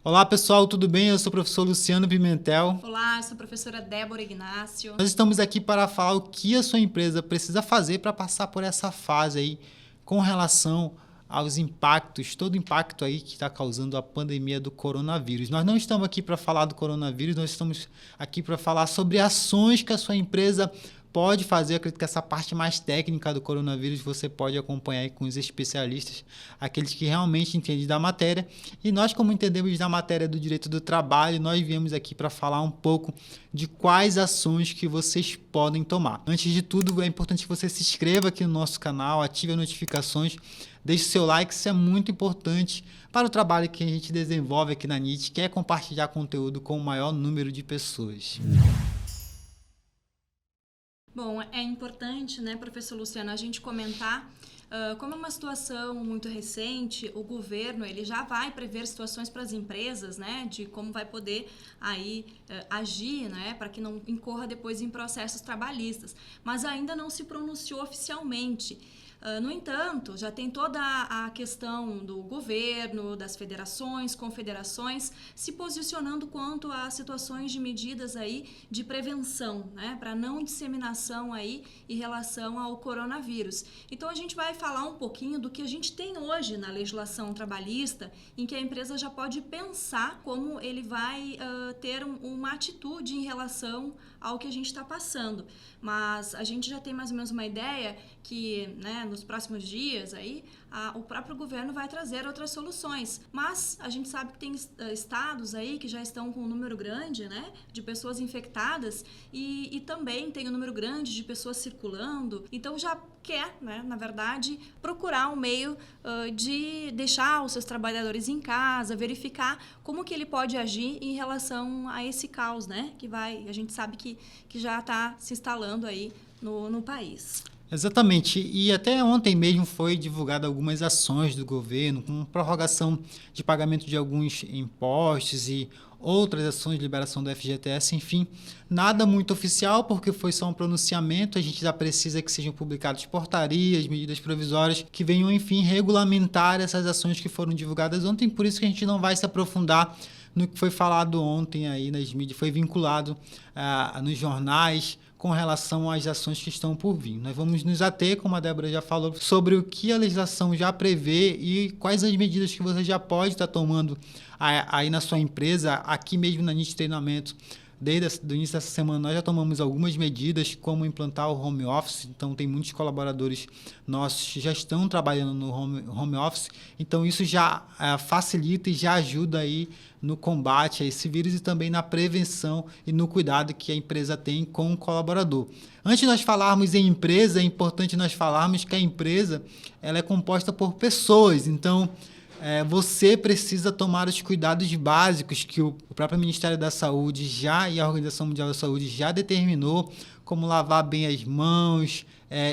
Olá pessoal, tudo bem? Eu sou o professor Luciano Pimentel. Olá, eu sou a professora Débora Ignácio. Nós estamos aqui para falar o que a sua empresa precisa fazer para passar por essa fase aí com relação aos impactos, todo o impacto aí que está causando a pandemia do coronavírus. Nós não estamos aqui para falar do coronavírus, nós estamos aqui para falar sobre ações que a sua empresa pode fazer. Eu acredito que essa parte mais técnica do coronavírus você pode acompanhar aí com os especialistas, aqueles que realmente entendem da matéria. E nós, como entendemos da matéria do direito do trabalho, nós viemos aqui para falar um pouco de quais ações que vocês podem tomar. Antes de tudo, é importante que você se inscreva aqui no nosso canal, ative as notificações, deixe seu like, isso é muito importante para o trabalho que a gente desenvolve aqui na NIT, que é compartilhar conteúdo com o maior número de pessoas. Bom, é importante, né, professor Luciano, a gente comentar, como é uma situação muito recente, o governo ele já vai prever situações para as empresas, né, de como vai poder aí agir, né, para que não incorra depois em processos trabalhistas, mas ainda não se pronunciou oficialmente. No entanto, já tem toda a questão do governo, das federações, confederações, se posicionando quanto a situações de medidas aí de prevenção, né, para não disseminação aí em relação ao coronavírus. Então, a gente vai falar um pouquinho do que a gente tem hoje na legislação trabalhista, em que a empresa já pode pensar como ele vai ter uma atitude em relação ao que a gente está passando. Mas a gente já tem mais ou menos uma ideia que, né, nos próximos dias aí, o próprio governo vai trazer outras soluções. Mas a gente sabe que tem estados aí que já estão com um número grande, né, de pessoas infectadas e também tem um número grande de pessoas circulando. Então já quer, né, na verdade, procurar um meio de deixar os seus trabalhadores em casa, verificar como que ele pode agir em relação a esse caos, né, que a gente sabe que já está se instalando aí no país. Exatamente, e até ontem mesmo foi divulgada algumas ações do governo, com prorrogação de pagamento de alguns impostos e outras ações de liberação do FGTS, enfim, nada muito oficial, porque foi só um pronunciamento. A gente já precisa que sejam publicadas portarias, medidas provisórias, que venham, enfim, regulamentar essas ações que foram divulgadas ontem, por isso que a gente não vai se aprofundar no que foi falado ontem aí nas mídias, foi vinculado nos jornais, com relação às ações que estão por vir. Nós vamos nos ater, como a Débora já falou, sobre o que a legislação já prevê e quais as medidas que você já pode estar tomando aí na sua empresa. Aqui mesmo na NIT Treinamento, desde o início dessa semana, nós já tomamos algumas medidas, como implantar o home office. Então, tem muitos colaboradores nossos que já estão trabalhando no home office. Então, isso já facilita e já ajuda aí no combate a esse vírus e também na prevenção e no cuidado que a empresa tem com o colaborador. Antes de nós falarmos em empresa, é importante nós falarmos que a empresa ela é composta por pessoas. Então, você precisa tomar os cuidados básicos que o próprio Ministério da Saúde e a Organização Mundial da Saúde já determinou, como lavar bem as mãos,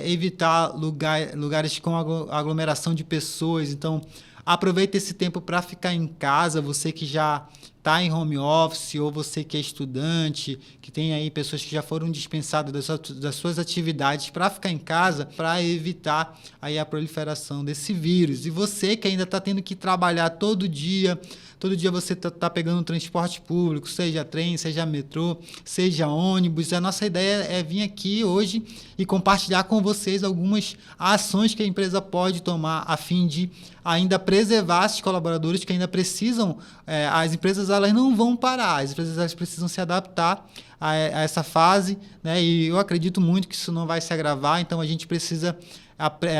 evitar lugares com aglomeração de pessoas. Então, aproveita esse tempo para ficar em casa, você que já está em home office ou você que é estudante, que tem aí pessoas que já foram dispensadas das suas atividades para ficar em casa, para evitar aí a proliferação desse vírus. E você que ainda está tendo que trabalhar todo dia você está pegando transporte público, seja trem, seja metrô, seja ônibus. A nossa ideia é vir aqui hoje e compartilhar com vocês algumas ações que a empresa pode tomar a fim de ainda preservar esses colaboradores que ainda precisam. As empresas elas não vão parar, as empresas elas precisam se adaptar a essa fase, né? E eu acredito muito que isso não vai se agravar, então a gente precisa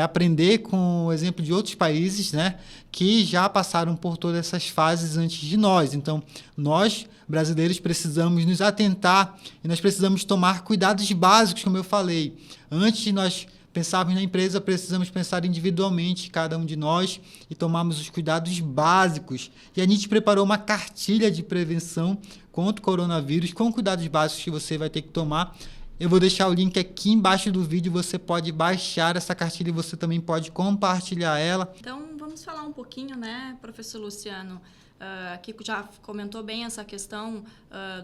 aprender com o exemplo de outros países, né, que já passaram por todas essas fases antes de nós. Então, nós, brasileiros, precisamos nos atentar e nós precisamos tomar cuidados básicos, como eu falei. Antes de nós pensarmos na empresa, precisamos pensar individualmente, cada um de nós, e tomarmos os cuidados básicos. E a gente preparou uma cartilha de prevenção contra o coronavírus, com cuidados básicos que você vai ter que tomar. Eu vou deixar o link aqui embaixo do vídeo, você pode baixar essa cartilha e você também pode compartilhar ela. Então, vamos falar um pouquinho, né, professor Luciano, que já comentou bem essa questão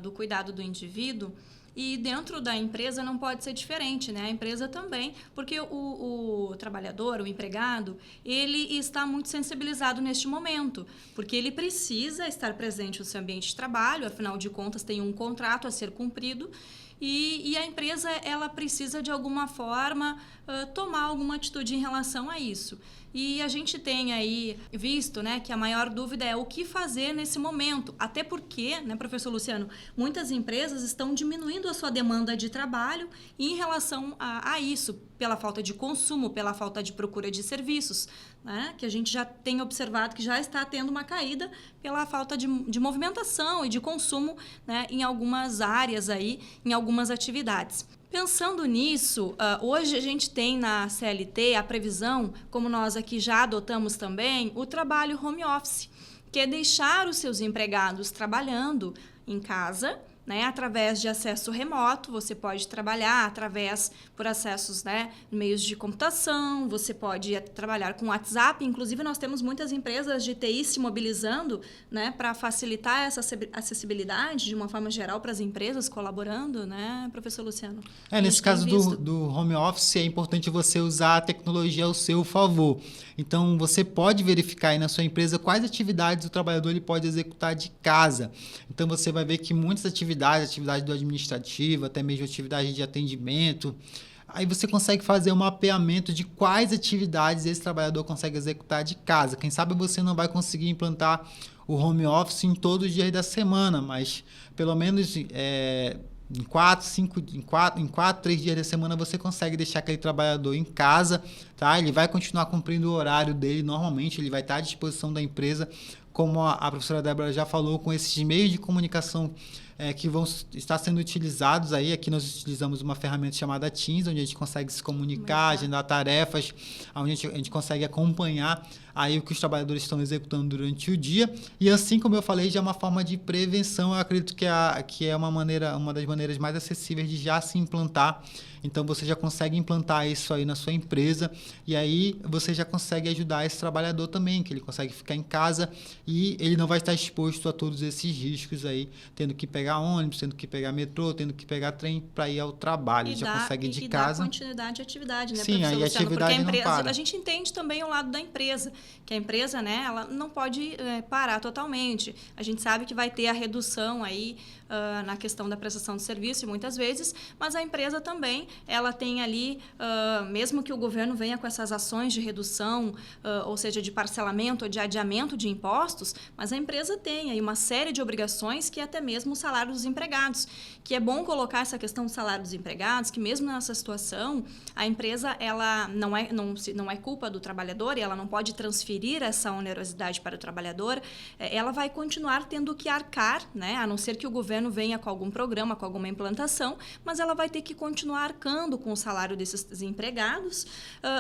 do cuidado do indivíduo. E dentro da empresa não pode ser diferente, né? A empresa também, porque o trabalhador, o empregado, ele está muito sensibilizado neste momento, porque ele precisa estar presente no seu ambiente de trabalho, afinal de contas tem um contrato a ser cumprido, e a empresa ela precisa de alguma forma tomar alguma atitude em relação a isso. E a gente tem aí visto, né, que a maior dúvida é o que fazer nesse momento. Até porque, né, professor Luciano, muitas empresas estão diminuindo a sua demanda de trabalho em relação a isso, pela falta de consumo, pela falta de procura de serviços, né, que a gente já tem observado que já está tendo uma caída pela falta de movimentação e de consumo, né, em algumas áreas aí, em algumas atividades. Pensando nisso, hoje a gente tem na CLT a previsão, como nós aqui já adotamos também, o trabalho home office, que é deixar os seus empregados trabalhando em casa, né, através de acesso remoto. Você pode trabalhar por acessos, né, meios de computação, você pode trabalhar com WhatsApp. Inclusive, nós temos muitas empresas de TI se mobilizando, né, para facilitar essa acessibilidade de uma forma geral para as empresas, colaborando, né, professor Luciano? Nesse caso do home office, é importante você usar a tecnologia ao seu favor. Então, você pode verificar aí na sua empresa quais atividades o trabalhador ele pode executar de casa. Então, você vai ver que muitas atividade do administrativo, até mesmo atividade de atendimento. Aí você consegue fazer um mapeamento de quais atividades esse trabalhador consegue executar de casa. Quem sabe você não vai conseguir implantar o home office em todos os dias da semana, mas pelo menos em 3 dias da semana você consegue deixar aquele trabalhador em casa, tá? Ele vai continuar cumprindo o horário dele normalmente, ele vai estar à disposição da empresa, como a professora Débora já falou, com esses meios de comunicação que vão estar sendo utilizados aí. Aqui nós utilizamos uma ferramenta chamada Teams, onde a gente consegue se comunicar, agendar tarefas, onde a gente consegue acompanhar aí o que os trabalhadores estão executando durante o dia. E assim como eu falei, já é uma forma de prevenção. Eu acredito que é uma das maneiras mais acessíveis de já se implantar. Então, você já consegue implantar isso aí na sua empresa e aí você já consegue ajudar esse trabalhador também, que ele consegue ficar em casa e ele não vai estar exposto a todos esses riscos aí, tendo que pegar ônibus, tendo que pegar metrô, tendo que pegar trem para ir ao trabalho. Ele já consegue ir de casa. E dar continuidade à atividade, né, sim, aí a atividade porque não para. A gente entende também o lado da empresa, que a empresa, né, ela não pode parar totalmente. A gente sabe que vai ter a redução aí na questão da prestação de serviço, muitas vezes, mas a empresa também, ela tem ali, mesmo que o governo venha com essas ações de redução, ou seja, de parcelamento ou de adiamento de impostos, mas a empresa tem aí uma série de obrigações, que é até mesmo o salário dos empregados, que é bom colocar essa questão do salário dos empregados, que mesmo nessa situação, a empresa ela não é culpa do trabalhador e ela não pode transferir essa onerosidade para o trabalhador, ela vai continuar tendo que arcar, né, a não ser que o governo venha com algum programa, com alguma implantação, mas ela vai ter que continuar arcando com o salário desses empregados.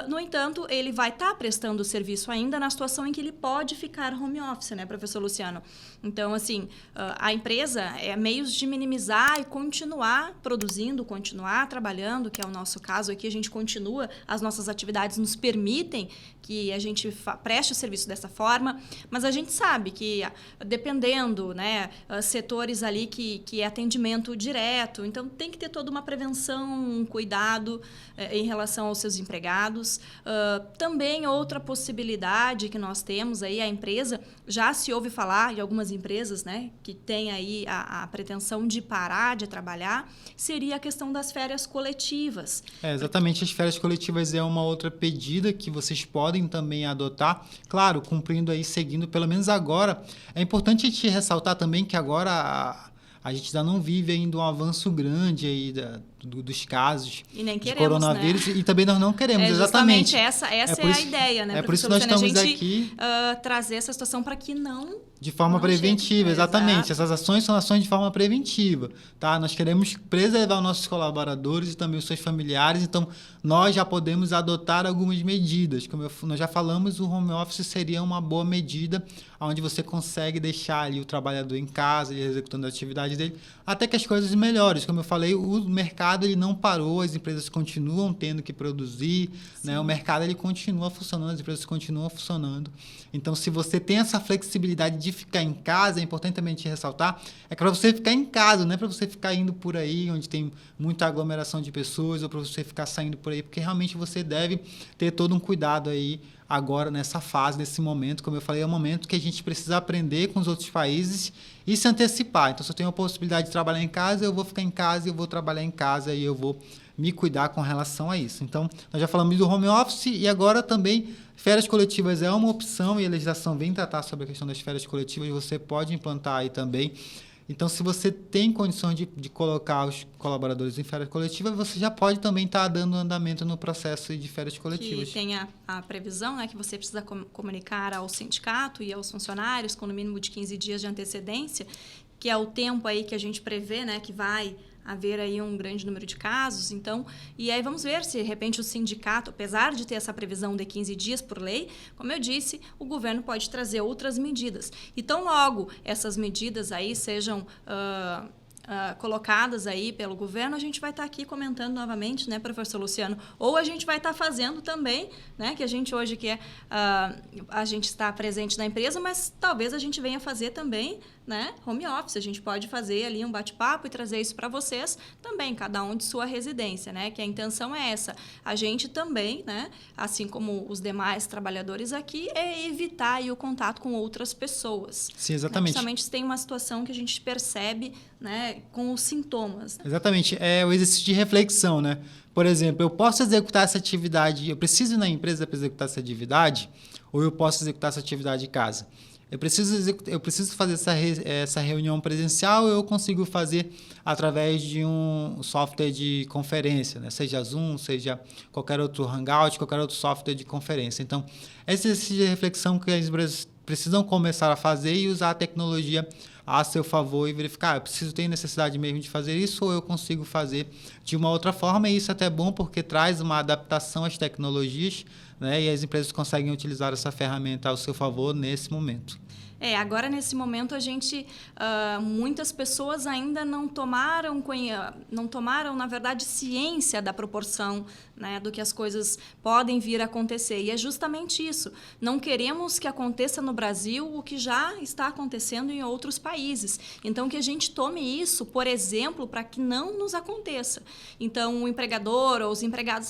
No entanto, ele vai estar prestando o serviço ainda na situação em que ele pode ficar home office, né, professor Luciano? Então, assim, a empresa meios de minimizar e continuar produzindo, continuar trabalhando, que é o nosso caso aqui, a gente continua, as nossas atividades nos permitem que a gente preste o serviço dessa forma, mas a gente sabe que, dependendo, né, setores ali que é atendimento direto, então tem que ter toda uma prevenção, um cuidado em relação aos seus empregados. Também outra possibilidade que nós temos aí, a empresa, já se ouve falar em algumas empresas, né, que tem aí a pretensão de parar de trabalhar, seria a questão das férias coletivas. Exatamente, as férias coletivas é uma outra pedida que vocês podem também adotar, claro, cumprindo aí, seguindo, pelo menos agora. É importante a gente ressaltar também que agora a gente ainda não vive ainda um avanço grande aí dos casos e nem de queremos, coronavírus, né? E também nós não queremos, exatamente. Essa é a ideia, né? É por isso que nós estamos aqui. Trazer essa situação para que não... De forma preventiva, exatamente. Essas ações são ações de forma preventiva, tá? Nós queremos preservar os nossos colaboradores e também os seus familiares, então nós já podemos adotar algumas medidas. Como nós já falamos, o home office seria uma boa medida, onde você consegue deixar ali o trabalhador em casa, executando a atividade dele, até que as coisas melhorem. Como eu falei, o mercado mercado ele não parou, as empresas continuam tendo que produzir, né? O mercado ele continua funcionando, as empresas continuam funcionando. Então, se você tem essa flexibilidade de ficar em casa, é importante também te ressaltar, é para você ficar em casa, não é para você ficar indo por aí, onde tem muita aglomeração de pessoas, ou para você ficar saindo por aí, porque realmente você deve ter todo um cuidado aí agora nessa fase, nesse momento. Como eu falei, é um momento que a gente precisa aprender com os outros países e se antecipar. Então, se eu tenho a possibilidade de trabalhar em casa, eu vou ficar em casa, eu vou trabalhar em casa e eu vou me cuidar com relação a isso. Então, nós já falamos do home office e agora também férias coletivas é uma opção e a legislação vem tratar sobre a questão das férias coletivas, você pode implantar aí também. Então, se você tem condições de colocar os colaboradores em férias coletivas, você já pode também estar dando andamento no processo de férias coletivas. Que tem a previsão, né, que você precisa comunicar ao sindicato e aos funcionários com no mínimo de 15 dias de antecedência, que é o tempo aí que a gente prevê, né, que vai haver aí um grande número de casos. Então, e aí vamos ver se, de repente, o sindicato, apesar de ter essa previsão de 15 dias por lei, como eu disse, o governo pode trazer outras medidas. E tão logo essas medidas aí sejam colocadas aí pelo governo, a gente vai estar aqui comentando novamente, né, professor Luciano? Ou a gente vai estar fazendo também, né, que a gente hoje quer, a gente está presente na empresa, mas talvez a gente venha fazer também, né, home office. A gente pode fazer ali um bate-papo e trazer isso para vocês também, cada um de sua residência, né, que a intenção é essa. A gente também, né, assim como os demais trabalhadores aqui, é evitar aí o contato com outras pessoas. Sim, exatamente. Principalmente se tem uma situação que a gente percebe, né, com os sintomas. Né? Exatamente. É o exercício de reflexão, né? Por exemplo, eu posso executar essa atividade, eu preciso ir na empresa para executar essa atividade, ou eu posso executar essa atividade em casa? Eu preciso fazer essa reunião presencial, ou eu consigo fazer através de um software de conferência, né? Seja Zoom, seja qualquer outro Hangout, qualquer outro software de conferência. Então, esse exercício de reflexão que as empresas precisam começar a fazer e usar a tecnologia a seu favor e verificar, eu preciso ter necessidade mesmo de fazer isso ou eu consigo fazer de uma outra forma, e isso é até bom porque traz uma adaptação às tecnologias, né, e as empresas conseguem utilizar essa ferramenta ao seu favor nesse momento. Agora nesse momento a gente, muitas pessoas ainda não tomaram, na verdade, ciência da proporção, né, do que as coisas podem vir a acontecer. E é justamente isso. Não queremos que aconteça no Brasil o que já está acontecendo em outros países. Então, que a gente tome isso, por exemplo, para que não nos aconteça. Então, o empregador ou os empregados,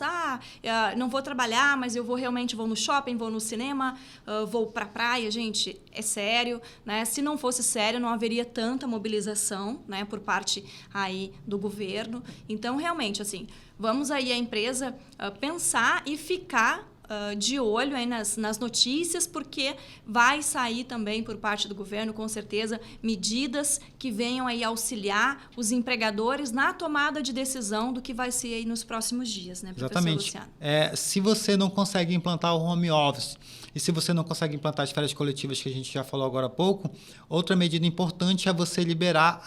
não vou trabalhar, mas eu realmente vou no shopping, vou no cinema, vou para a praia. Gente, é sério, né? Se não fosse sério, não haveria tanta mobilização, né, por parte aí do governo. Então, realmente, assim, vamos aí a empresa pensar e ficar de olho aí nas notícias, porque vai sair também por parte do governo, com certeza, medidas que venham aí auxiliar os empregadores na tomada de decisão do que vai ser aí nos próximos dias, né, professor Exatamente. Luciano? Se você não consegue implantar o home office e se você não consegue implantar as férias coletivas que a gente já falou agora há pouco, outra medida importante é você liberar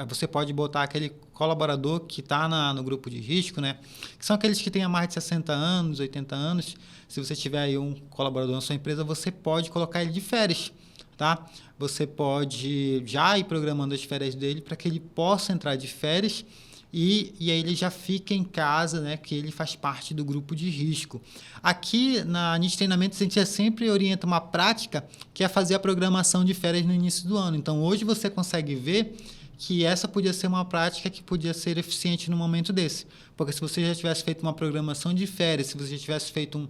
você pode botar aquele colaborador que está no grupo de risco, né? Que são aqueles que têm mais de 60 anos, 80 anos. Se você tiver aí um colaborador na sua empresa, você pode colocar ele de férias, tá? Você pode já ir programando as férias dele para que ele possa entrar de férias e aí ele já fica em casa, né, que ele faz parte do grupo de risco. Aqui na NIT Treinamentos a gente sempre orienta uma prática que é fazer a programação de férias no início do ano. Então hoje você consegue ver que essa podia ser uma prática que podia ser eficiente no momento desse. Porque se você já tivesse feito uma programação de férias, se você já tivesse feito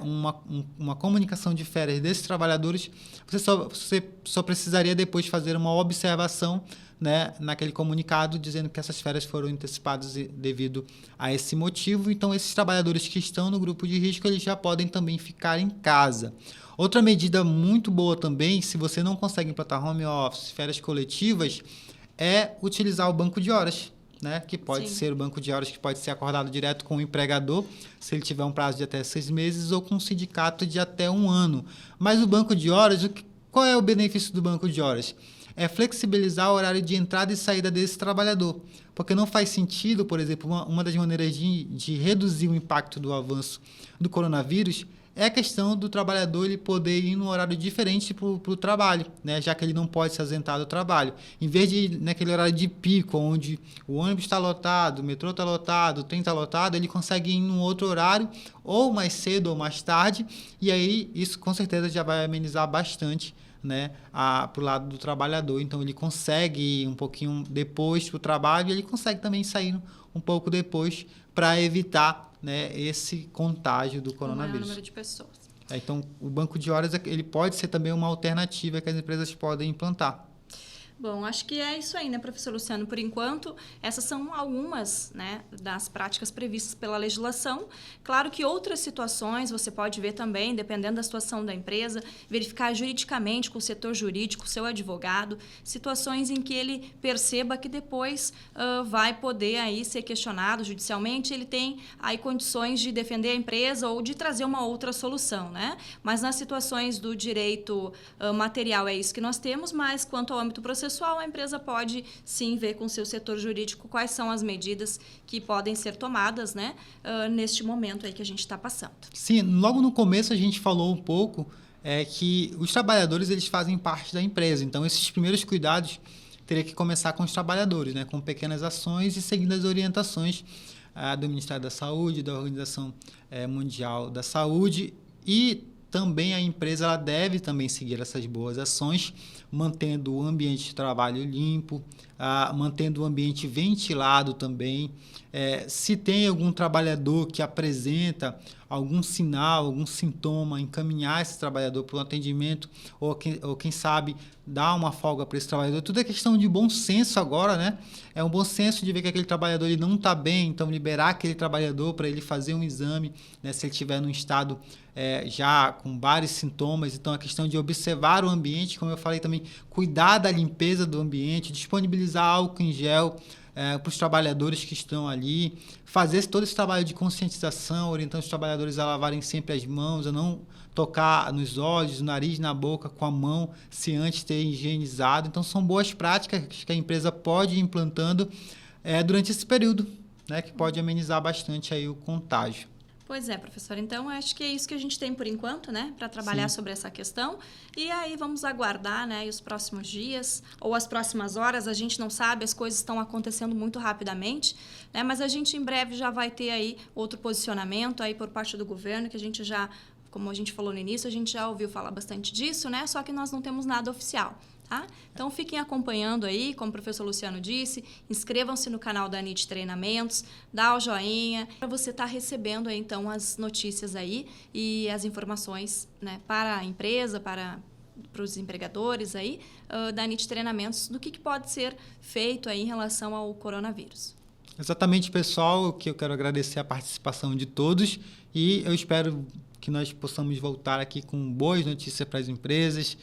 uma comunicação de férias desses trabalhadores, você só precisaria depois fazer uma observação, né, naquele comunicado dizendo que essas férias foram antecipadas devido a esse motivo. Então, esses trabalhadores que estão no grupo de risco, eles já podem também ficar em casa. Outra medida muito boa também, se você não consegue implantar home office, férias coletivas, é utilizar o banco de horas, né? Que pode ser o banco de horas que pode ser acordado direto com o empregador, se ele tiver um prazo de até 6 meses, ou com um sindicato de até 1 ano. Mas o banco de horas, qual é o benefício do banco de horas? É flexibilizar o horário de entrada e saída desse trabalhador. Porque não faz sentido, por exemplo, uma das maneiras de reduzir o impacto do avanço do coronavírus é a questão do trabalhador ele poder ir num horário diferente para o trabalho, né? Já que ele não pode se ausentar do trabalho. Em vez de ir naquele horário de pico, onde o ônibus está lotado, o metrô está lotado, o trem está lotado, ele consegue ir num outro horário, ou mais cedo ou mais tarde, e aí isso com certeza já vai amenizar bastante, né, para o lado do trabalhador. Então ele consegue ir um pouquinho depois para o trabalho e ele consegue também sair um pouco depois para evitar, né, esse contágio do coronavírus. O maior número de pessoas. Então o banco de horas ele pode ser também uma alternativa que as empresas podem implantar. Bom, acho que é isso aí, né, professor Luciano? Por enquanto, essas são algumas, né, das práticas previstas pela legislação. Claro que outras situações você pode ver também, dependendo da situação da empresa, verificar juridicamente com o setor jurídico, o seu advogado, situações em que ele perceba que depois vai poder aí ser questionado judicialmente, ele tem aí condições de defender a empresa ou de trazer uma outra solução, né? Mas nas situações do direito material é isso que nós temos, mas quanto ao âmbito processual, a empresa pode sim ver com o seu setor jurídico quais são as medidas que podem ser tomadas, né, neste momento aí que a gente está passando. Sim, logo no começo a gente falou um pouco que os trabalhadores eles fazem parte da empresa, então esses primeiros cuidados teria que começar com os trabalhadores, né, com pequenas ações e seguindo as orientações do Ministério da Saúde, da Organização Mundial da Saúde, e também a empresa ela deve também seguir essas boas ações, mantendo o ambiente de trabalho limpo, mantendo o ambiente ventilado também. Se tem algum trabalhador que apresenta algum sinal, algum sintoma, encaminhar esse trabalhador para um atendimento ou quem sabe dar uma folga para esse trabalhador. Tudo é questão de bom senso agora, né? É um bom senso de ver que aquele trabalhador ele não está bem, então liberar aquele trabalhador para ele fazer um exame, né, se ele estiver num estado já com vários sintomas. Então, a questão de observar o ambiente, como eu falei também, cuidar da limpeza do ambiente, disponibilizar álcool em gel para os trabalhadores que estão ali, fazer todo esse trabalho de conscientização, orientando os trabalhadores a lavarem sempre as mãos, a não tocar nos olhos, no nariz, na boca com a mão, se antes ter higienizado. Então, são boas práticas que a empresa pode ir implantando durante esse período, né, que pode amenizar bastante aí o contágio. Pois é, professor. Então, acho que é isso que a gente tem por enquanto, né, para trabalhar sobre essa questão. E aí vamos aguardar, né, os próximos dias ou as próximas horas. A gente não sabe, as coisas estão acontecendo muito rapidamente, né, mas a gente em breve já vai ter aí outro posicionamento aí por parte do governo, que a gente já, como a gente falou no início, a gente já ouviu falar bastante disso, né, só que nós não temos nada oficial. Tá? Então, fiquem acompanhando aí, como o professor Luciano disse, inscrevam-se no canal da ANIT Treinamentos, dá o joinha, para você estar recebendo aí, então, as notícias aí e as informações, né, para a empresa, para os empregadores aí, da ANIT Treinamentos, do que pode ser feito aí em relação ao coronavírus. Exatamente, pessoal, que eu quero agradecer a participação de todos e eu espero que nós possamos voltar aqui com boas notícias para as empresas,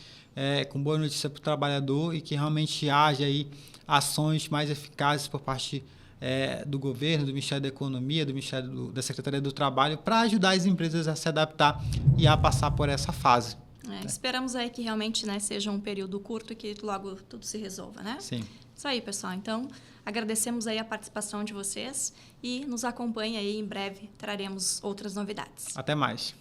com boa notícia para o trabalhador e que realmente haja aí ações mais eficazes por parte do governo, do Ministério da Economia, do Ministério da Secretaria do Trabalho, para ajudar as empresas a se adaptar e a passar por essa fase. Esperamos aí que realmente, né, seja um período curto e que logo tudo se resolva, né? Sim. Isso aí, pessoal. Então, agradecemos aí a participação de vocês e nos acompanhe aí, em breve traremos outras novidades. Até mais.